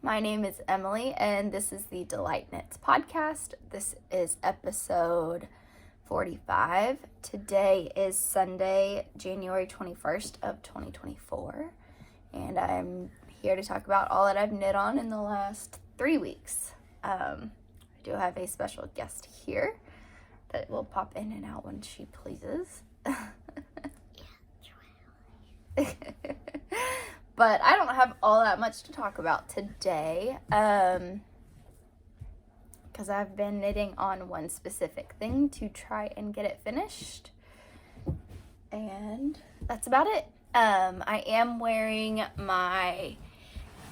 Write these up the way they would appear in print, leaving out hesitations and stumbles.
My name is Emily, and this is the Delight Knits podcast. This is episode 45. Today is Sunday, January 21st of 2024, and I'm here to talk about all that I've knit on in the last 3 weeks. I do have a special guest here that will pop in and out when she pleases. But I don't have all that much to talk about today, because I've been knitting on one specific thing to try and get it finished, and that's about it. I am wearing my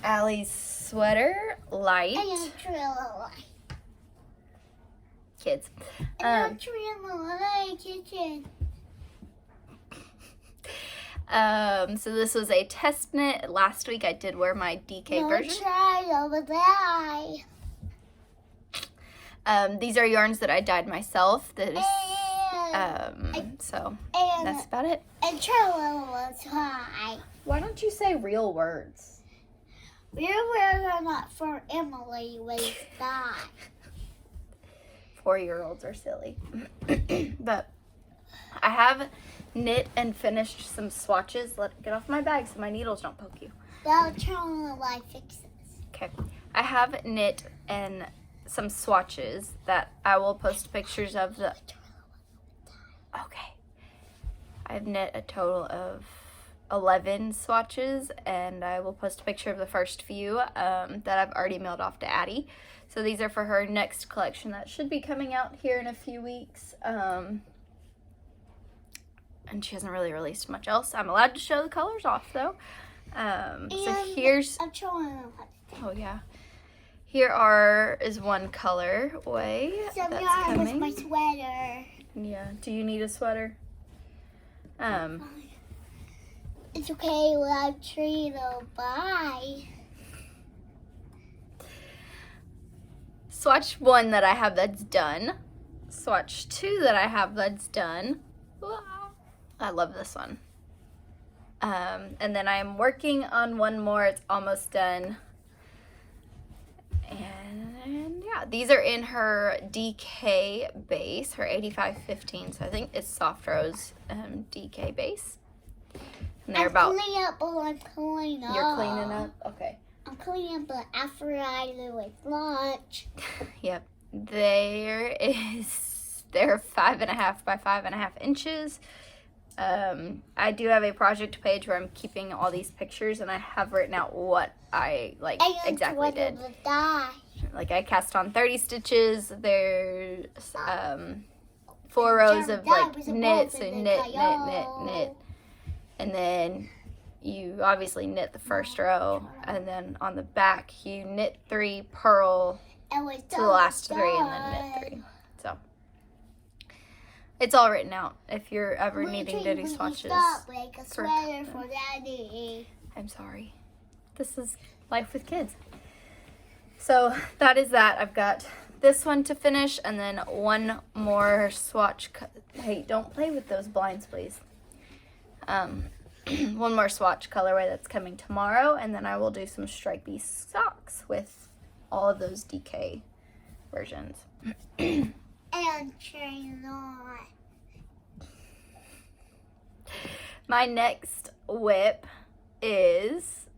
Allie's sweater, light. Kids. So this was a test knit. Last week I did wear my DK version. These are yarns that I dyed myself. So that's about it. And was high. Why don't you say real words? Real words are not for Emily was that. 4-year-olds are silly. But I have knit and finished some swatches. Get off my bag so my needles don't poke you. That'll turn the light fixes. Okay. I have knit and some swatches that I will post pictures of the... Okay. I've knit a total of 11 swatches, and I will post a picture of the first few that I've already mailed off to Addie. So these are for her next collection that should be coming out here in a few weeks. And she hasn't really released much else. I'm allowed to show the colors off, though. So here's... Oh, yeah. Here is one colorway that's coming. My sweater. Yeah. Do you need a sweater? It's okay. We'll treat her. Bye. Swatch 1 that I have that's done. Swatch 2 that I have that's done. I love this one. And then I'm working on one more. It's almost done. And yeah, these are in her DK base, her 8515. So I think it's Soft Rose DK base. And they're about... Cleaning up while I'm cleaning up. You're cleaning up? Okay. I'm cleaning up, but after I do with lunch. Yep. They're 5.5 by 5.5 inches. I do have a project page where I'm keeping all these pictures, and I have written out what I exactly did. Like I cast on 30 stitches. There's 4 rows of knit, so knit, and then you obviously knit the first row, and then on the back you knit 3, purl to the last 3, and then knit 3. So it's all written out if you're ever needing to do swatches. Make a sweater for Daddy. I'm sorry. This is life with kids. So that is that. I've got this one to finish, and then one more swatch. Hey, don't play with those blinds, please. One more swatch colorway that's coming tomorrow, and then I will do some stripy socks with all of those DK versions. And chain on. My next whip is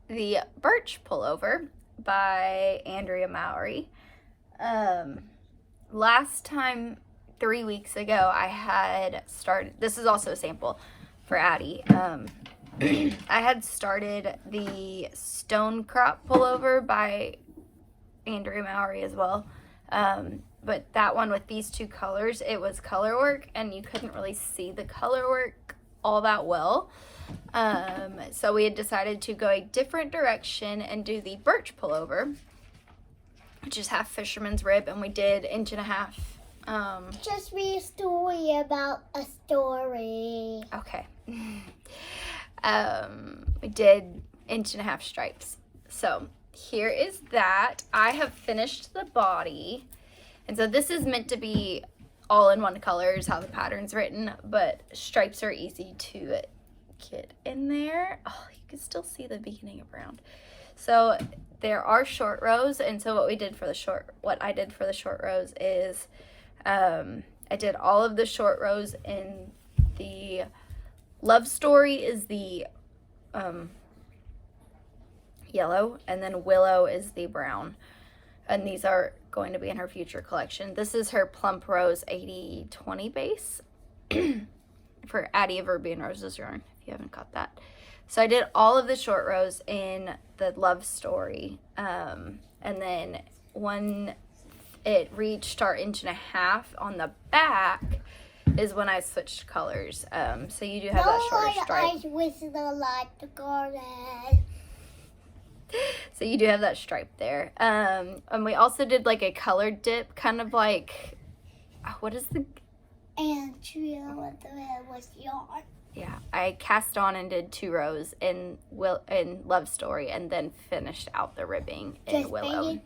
the Birch Pullover by Andrea Mowry. Last time, 3 weeks ago, I had started, this is also a sample for Addie. I had started the Stonecrop Pullover by Andrea Mowry as well. But that one with these 2 colors, it was color work, and you couldn't really see the color work all that well. So we had decided to go a different direction and do the Birch Pullover, which is half fisherman's rib, and we did 1.5 inch. Just read a story about a story. Okay. We did 1.5 inch stripes. So here is that. I have finished the body. And so this is meant to be all in one color is how the pattern's written, but stripes are easy to get in there. Oh, you can still see the beginning of round. So there are short rows, and so what I did for the short rows is I did all of the short rows in the Love Story is the yellow, and then Willow is the brown. And these are going to be in her future collection. This is her Plump Rose 80/20 base for Addie of Ruby and Roses yarn, if you haven't got that. So I did all of the short rows in the Love Story. And then when it reached our 1.5 inch on the back is when I switched colors. So you do have that shorter stripe. With the light garden. So you do have that stripe there. And we also did like a color dip, kind of like, what is the... Andrea with yarn. Yeah, I cast on and did 2 rows in Love Story and then finished out the ribbing in Willow.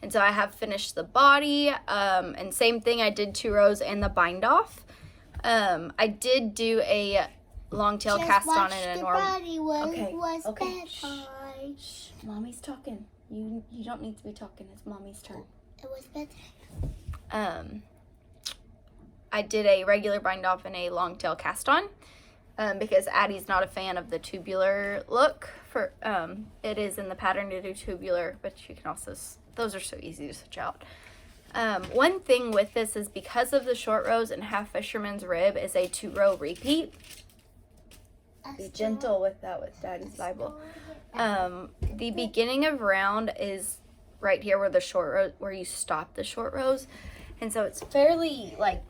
And so I have finished the body, and same thing, I did 2 rows in the bind off. I did do a long tail cast on and a normal. Okay. Shh. Mommy's talking. You don't need to be talking. It's Mommy's turn. It was bedtime. I did a regular bind off and a long tail cast on because Addie's not a fan of the tubular look. For it is in the pattern to do tubular, but you can also, those are so easy to switch out. One thing with this is because of the short rows and half fisherman's rib is a 2-row repeat. Be gentle with that with Daddy's Bible. The beginning of round is right here where the short row, where you stop the short rows, and so it's fairly like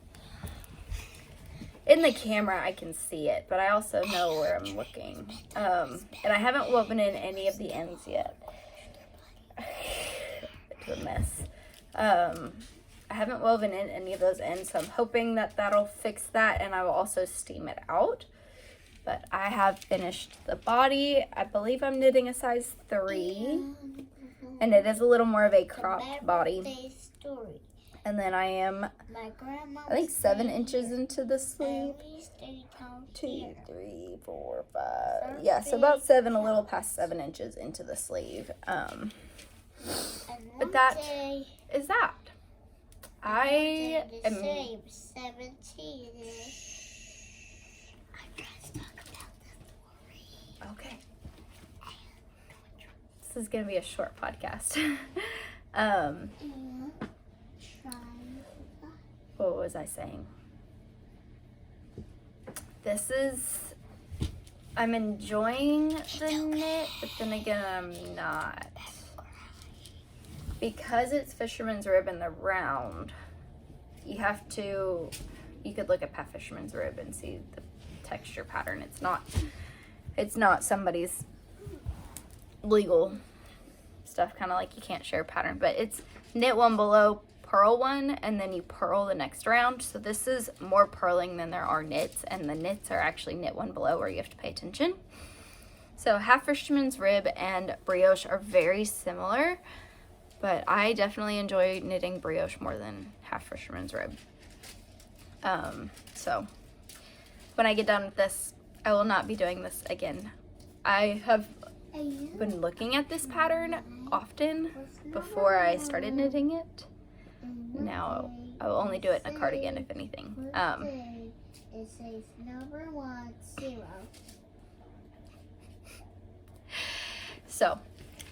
in the camera I can see it, but I also know where I'm looking. And I haven't woven in any of the ends yet. It's a mess. I haven't woven in any of those ends, so I'm hoping that that'll fix that, and I will also steam it out. But I have finished the body. I believe I'm knitting a size 3. And it is a little more of a cropped body. And then I am, I think 7 inches into the sleeve. 2, 3, 4, 5. Yeah, so about 7, a little past 7 inches into the sleeve. But that is that. I am... 17. Okay. This is going to be a short podcast. What was I saying? This is... I'm enjoying the knit, but then again, I'm not. Because it's fisherman's rib in the round, you have to... You could look at fisherman's rib and see the texture pattern. It's not somebody's legal stuff, kind of like you can't share pattern, but it's knit 1 below, purl 1, and then you purl the next round. So this is more purling than there are knits, and the knits are actually knit 1 below where you have to pay attention. So half fisherman's rib and brioche are very similar, but I definitely enjoy knitting brioche more than half fisherman's rib. So when I get done with this, I will not be doing this again. I have been looking at this pattern often before I started knitting it. Now I will only do it in a cardigan, if anything. It says number 10. So,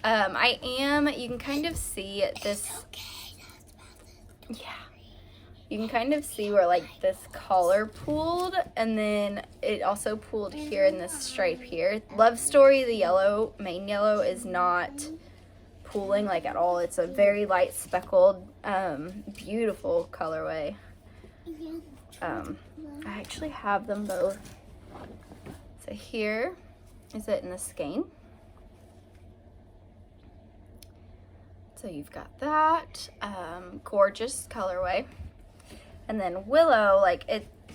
I am, you can kind of see this, yeah, you can kind of see where like this collar pooled, and then it also pooled here in this stripe here. Love Story, the yellow, main yellow, is not pooling like at all. It's a very light speckled, beautiful colorway. I actually have them both. So here is it in the skein. So you've got that, gorgeous colorway. And then Willow,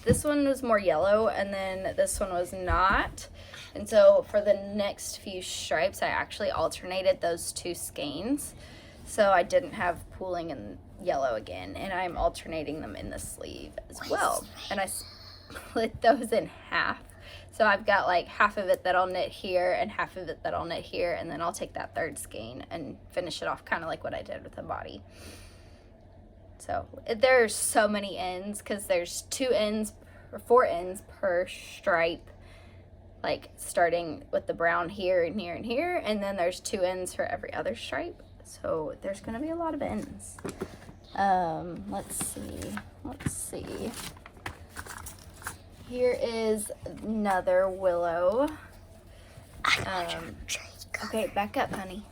this one was more yellow, and then this one was not. And so for the next few stripes, I actually alternated those 2 skeins. So I didn't have pooling in yellow again, and I'm alternating them in the sleeve as well. And I split those in half So I've got like half of it that I'll knit here and half of it that I'll knit here, and then I'll take that third skein and finish it off kind of like what I did with the body. So there's so many ends because there's 2 ends or 4 ends per stripe, like starting with the brown here and here and here, and then there's 2 ends for every other stripe. So there's gonna be a lot of ends. Let's see. Here is another willow. Okay, back up, honey.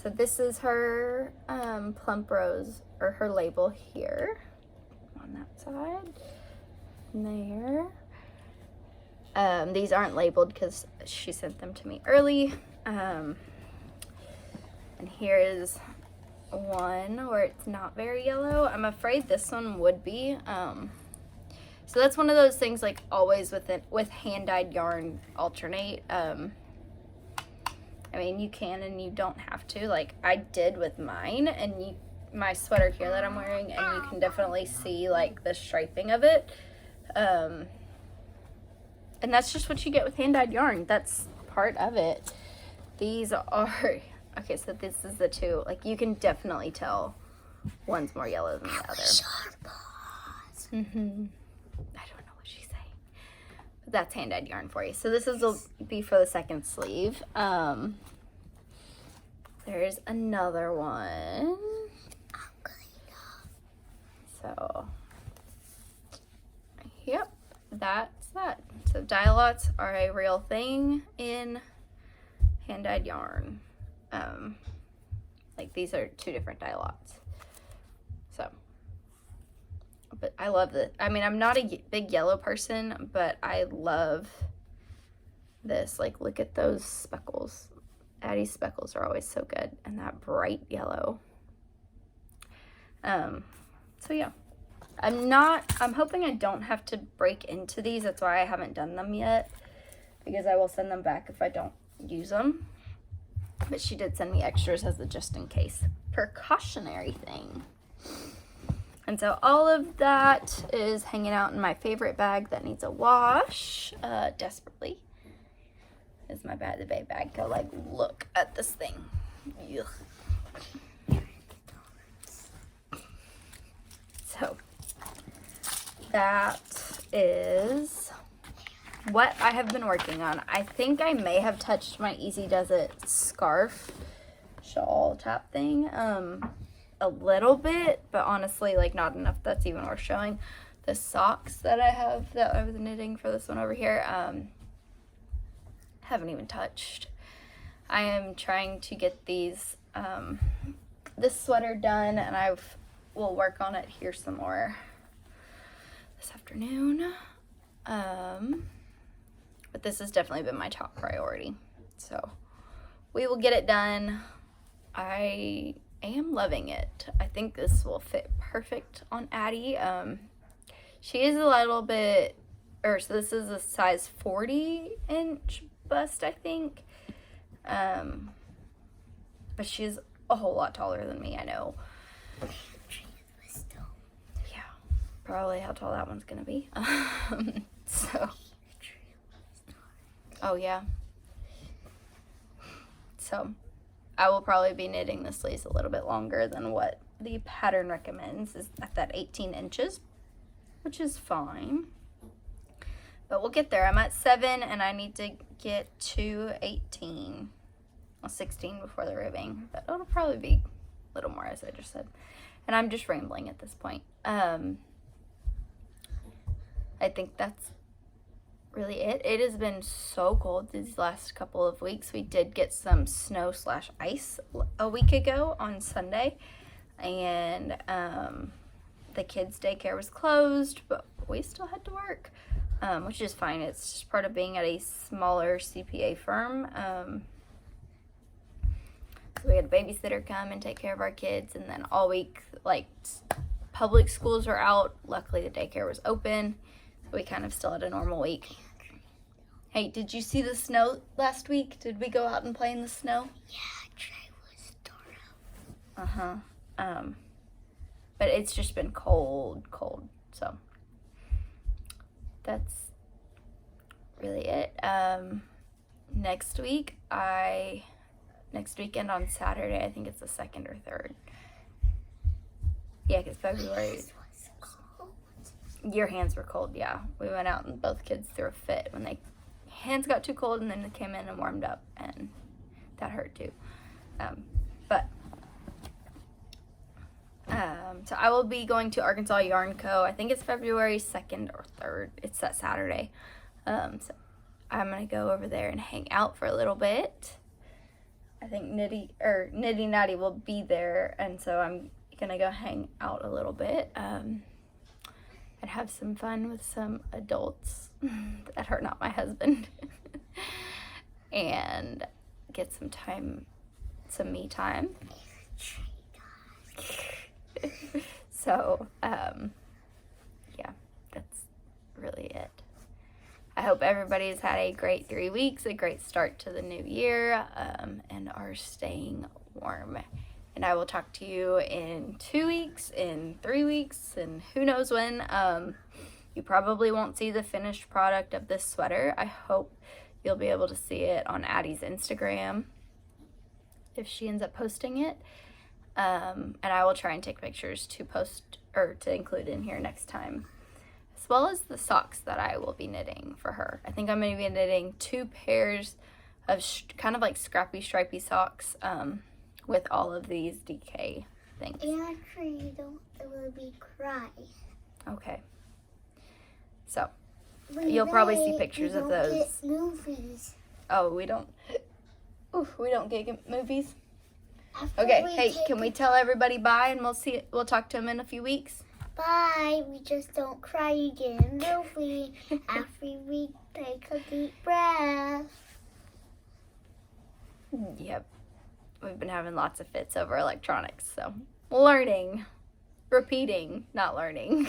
So this is her plump rose, or her label here on that side. And there. These aren't labeled because she sent them to me early. And here is one where it's not very yellow. I'm afraid this one would be. So that's one of those things, like always with hand-dyed yarn, alternate. I mean, you can and you don't have to. Like I did with mine, and my sweater here that I'm wearing, and you can definitely see like the striping of it. And that's just what you get with hand-dyed yarn. That's part of it. These are, okay, so this is the 2. Like, you can definitely tell one's more yellow than the other. I don't know what she's saying. But that's hand-dyed yarn for you. So this will be for the second sleeve. There's another one. So, yep, that's that. So dye-a-lots are a real thing in hand-dyed yarn. Like these are 2 different dye-a-lots. So, but I love this. I mean, I'm not a big yellow person, but I love this. Like, look at those speckles. Addie's speckles are always so good, and that bright yellow. So yeah. I'm hoping I don't have to break into these. That's why I haven't done them yet, because I will send them back if I don't use them. But she did send me extras as a just in case precautionary thing. And so all of that is hanging out in my favorite bag that needs a wash desperately. Is my Bad the Bay bag. Go like look at this thing. Ugh. So that is what I have been working on. I think I may have touched my Easy Does It scarf shawl top thing a little bit, but honestly, like not enough that's even worth showing. The socks that I have that I was knitting for this one over here, haven't even touched. I am trying to get these this sweater done, and will work on it here some more this afternoon. But this has definitely been my top priority. So we will get it done. I am loving it. I think this will fit perfect on Addie. She is a little bit, so this is a size 40-inch bust, I think. But she's a whole lot taller than me, I know. Yeah, probably how tall that one's gonna be. So, oh yeah. So, I will probably be knitting the sleeves a little bit longer than what the pattern recommends, is at that 18 inches, which is fine. But we'll get there. I'm at 7 and I need to get to 18. Well, 16 before the ribbing, but it'll probably be a little more, as I just said. And I'm just rambling at this point. I think that's really it. It has been so cold these last couple of weeks. We did get some snow/ice a week ago on Sunday, and the kids' daycare was closed, but we still had to work, which is fine. It's just part of being at a smaller CPA firm. So we had a babysitter come and take care of our kids, and then all week, like, public schools were out. Luckily, the daycare was open. So we kind of still had a normal week. Hey, did you see the snow last week? Did we go out and play in the snow? Yeah, Trey was thorough. But it's just been cold. So that's really it. Next weekend on Saturday, I think it's the 2nd or 3rd. Yeah, because February. Your hands were cold, yeah. We went out and both kids threw a fit when hands got too cold, and then they came in and warmed up, and that hurt too. So I will be going to Arkansas Yarn Co. I think it's February 2nd or 3rd. It's that Saturday. So I'm going to go over there and hang out for a little bit. I think Nitty Natty will be there, and so I'm going to go hang out a little bit and have some fun with some adults that are not my husband and get some me time. So, yeah, that's really it. I hope everybody's had a great 3 weeks, a great start to the new year, and are staying warm. And I will talk to you in 2 weeks, in 3 weeks, and who knows when. You probably won't see the finished product of this sweater. I hope you'll be able to see it on Addie's Instagram if she ends up posting it. And I will try and take pictures to post or to include in here next time, as well as the socks that I will be knitting for her. I think I'm going to be knitting 2 pairs of kind of like scrappy stripy socks with all of these DK things. And it will be cry. Okay. So you'll probably see pictures of those. Get movies. Oh, we don't get movies. Okay, hey, can we tell everybody bye, and we'll talk to them in a few weeks? Bye. We just don't cry again. Movie. After we take a deep breath. Yep. We've been having lots of fits over electronics, so learning, repeating, not learning.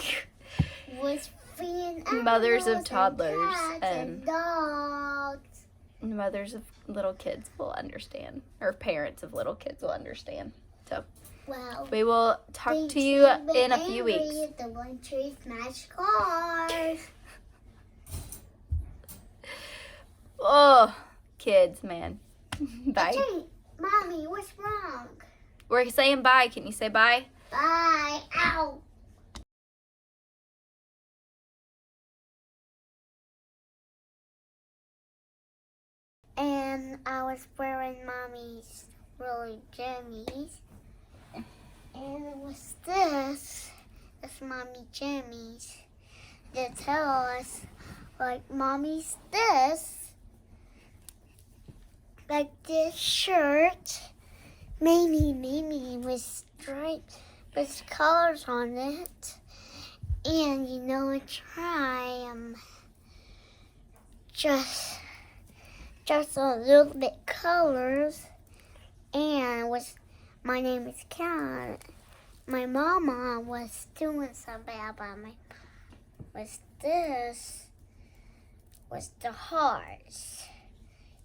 Mothers of toddlers and dogs. Mothers of little kids will understand, or parents of little kids will understand. So we will talk to you in a few weeks. The one tree smash cars. Oh, kids, man. Bye. Mommy, what's wrong? We're saying bye. Can you say bye? Bye. Ow. And I was wearing Mommy's really jammies. And it was this Mommy jammies. They tell us, like, Mommy's this. Like this shirt. Maybe with stripes, with colors on it. And you know, I try just a little bit colors. And my name is Karen. My mama was doing something about this was the hearts.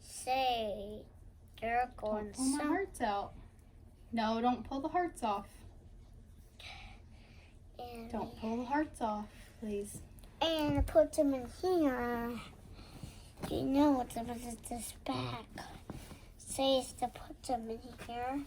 Say, they're going pull my hearts out. No, don't pull the hearts off. Don't pull the hearts off, please. And put them in here. You know what this back says to put them in here.